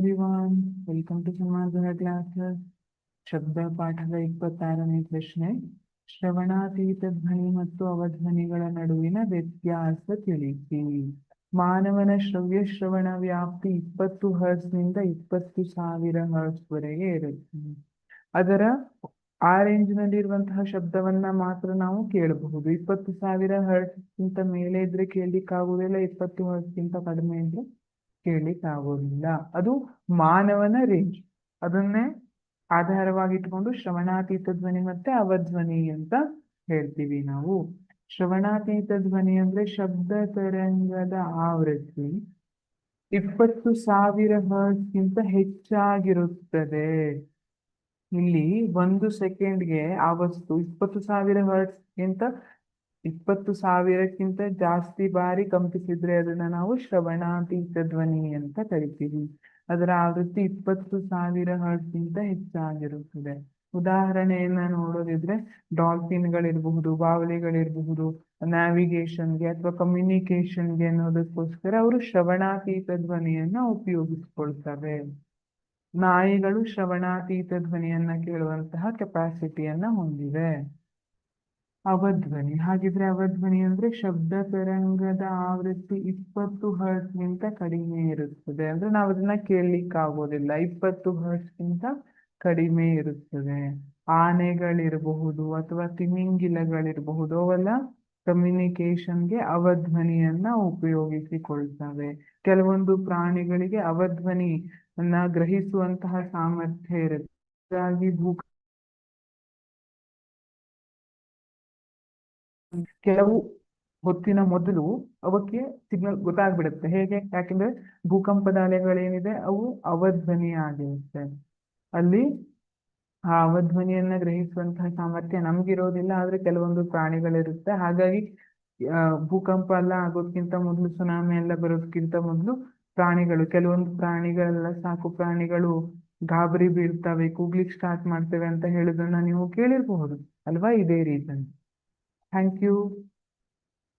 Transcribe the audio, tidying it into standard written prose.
Everyone, welcome to ಸಮಾಧಾನ classes. ಶಬ್ದ ಪಾಠದ 26ನೇ ಪ್ರಶ್ನೆ. ಶ್ರವಣಾತೀತ ಧ್ವನಿ ಮತ್ತು ಅವಧ್ವನಿಗಳ ನಡುವಿನ ವ್ಯತ್ಯಾಸ ತಿಳಿಸಿ. ಮಾನವನ ಶ್ರವ್ಯ ವ್ಯಾಪ್ತಿ 20 ಹರ್ಟ್ಸ್ನಿಂದ 20,000 ಹರ್ಟ್ಸ್ ವರೆಗೆ ಇರುತ್ತೆ. ಅದರ ಆ ರೇಂಜ್ನಲ್ಲಿರುವಂತಹ ಶಬ್ದವನ್ನ ಮಾತ್ರ ನಾವು ಕೇಳಬಹುದು. 20,000 ಹರ್ಟ್ಸ್ಗಿಂತ ಮೇಲೆ ಇದ್ರೆ ಕೇಳಲಿಕ್ಕಾಗುವುದಿಲ್ಲ, 20 ಹರ್ಟ್ಸ್ಗಿಂತ ಕಡಿಮೆ ಇದ್ರೆ ಕೇಳಲಿಕ್ಕಾಗೋದಿಲ್ಲ. ಅದು ಮಾನವನ ರೇಂಜ್. ಅದನ್ನೇ ಆಧಾರವಾಗಿಟ್ಕೊಂಡು ಶ್ರವಣಾತೀತ ಧ್ವನಿ ಮತ್ತೆ ಅವಧ್ವನಿ ಅಂತ ಹೇಳ್ತೀವಿ ನಾವು. ಶ್ರವಣಾತೀತ ಧ್ವನಿ ಅಂದ್ರೆ ಶಬ್ದ ತರಂಗದ ಆವೃತ್ತಿ 20,000 ಹರ್ಟ್ಸ್ಗಿಂತ ಹೆಚ್ಚಾಗಿರುತ್ತದೆ. ಇಲ್ಲಿ 1 ಸೆಕೆಂಡ್ಗೆ ಆ ವಸ್ತು 20,000 ಹರ್ಟ್ಸ್ಗಿಂತ 20,000ಕ್ಕಿಂತ ಜಾಸ್ತಿ ಬಾರಿ ಕಂಪಿಸಿದ್ರೆ ಅದನ್ನ ನಾವು ಶ್ರವಣಾತೀತ ಧ್ವನಿ ಅಂತ ಕರಿತೀವಿ. ಅದರ ಆವೃತ್ತಿ 20,000 ಹರ್ಟ್ಸ್ಗಿಂತ ಹೆಚ್ಚಾಗಿರುತ್ತದೆ. ಉದಾಹರಣೆಯನ್ನ ನೋಡೋದಿದ್ರೆ ಡಾಲ್ಫಿನ್ಗಳಿರಬಹುದು, ಬಾವಲಿಗಳಿರಬಹುದು, ನ್ಯಾವಿಗೇಷನ್ಗೆ ಅಥವಾ ಕಮ್ಯುನಿಕೇಶನ್ಗೆ ಅನ್ನೋದಕ್ಕೋಸ್ಕರ ಅವರು ಶ್ರವಣಾತೀತ ಧ್ವನಿಯನ್ನ ಉಪಯೋಗಿಸ್ಕೊಳ್ತವೆ. ನಾಯಿಗಳು ಶ್ರವಣಾತೀತ ಧ್ವನಿಯನ್ನ ಕೇಳುವಂತಹ ಕೆಪಾಸಿಟಿಯನ್ನ ಹೊಂದಿವೆ. ಅವಧ್ವನಿ, ಹಾಗಿದ್ರೆ ಅವಧ್ವನಿ ಅಂದ್ರೆ ಶಬ್ದ ತರಂಗದ ಆವೃತ್ತಿ 20 ಹರ್ಟ್ಸ್ಗಿಂತ ಕಡಿಮೆ ಇರುತ್ತದೆ. ಅಂದ್ರೆ ನಾವು ಅದನ್ನ ಕೇಳಲಿಕ್ಕಾಗೋದಿಲ್ಲ, 20 ಹರ್ಟ್ಸ್ಗಿಂತ ಕಡಿಮೆ ಇರುತ್ತದೆ. ಆನೆಗಳಿರಬಹುದು ಅಥವಾ ತಿಮಿಂಗಿಲಗಳಿರಬಹುದು, ಅವೆಲ್ಲ ಕಮ್ಯುನಿಕೇಶನ್ಗೆ ಅವಧ್ವನಿಯನ್ನ ಉಪಯೋಗಿಸಿಕೊಳ್ತವೆ. ಕೆಲವೊಂದು ಪ್ರಾಣಿಗಳಿಗೆ ಅವಧ್ವನಿಯನ್ನ ಗ್ರಹಿಸುವಂತಹ ಸಾಮರ್ಥ್ಯ ಇರುತ್ತೆ. ಹಾಗಾಗಿ ಕೆಲವು ಹೊತ್ತಿನ ಮೊದಲು ಅವಕ್ಕೆ ಸಿಗ್ನಲ್ ಗೊತ್ತಾಗ್ಬಿಡುತ್ತೆ. ಹೇಗೆ? ಯಾಕೆಂದ್ರೆ ಭೂಕಂಪದ ಅಲೆಗಳೇನಿದೆ ಅವು ಅವಧ್ವನಿ ಆಗಿರುತ್ತೆ. ಅಲ್ಲಿ ಆ ಅವಧ್ವನಿಯನ್ನ ಗ್ರಹಿಸುವಂತಹ ಸಾಮರ್ಥ್ಯ ನಮ್ಗಿರೋದಿಲ್ಲ, ಆದ್ರೆ ಕೆಲವೊಂದು ಪ್ರಾಣಿಗಳಿರುತ್ತೆ. ಹಾಗಾಗಿ ಭೂಕಂಪ ಎಲ್ಲ ಆಗೋದ್ಕಿಂತ ಮೊದಲು, ಸುನಾಮಿ ಎಲ್ಲ ಬರೋದಕ್ಕಿಂತ ಮೊದಲು ಕೆಲವೊಂದು ಪ್ರಾಣಿಗಳೆಲ್ಲ, ಸಾಕು ಪ್ರಾಣಿಗಳು ಗಾಬರಿ ಬೀಳ್ತವೆ, ಕೂಗ್ಲಿಕ್ಕೆ ಸ್ಟಾರ್ಟ್ ಮಾಡ್ತೇವೆ ಅಂತ ಹೇಳೋದನ್ನ ನೀವು ಕೇಳಿರಬಹುದು ಅಲ್ವಾ? ಇದೇ ರೀಸನ್. Thank you.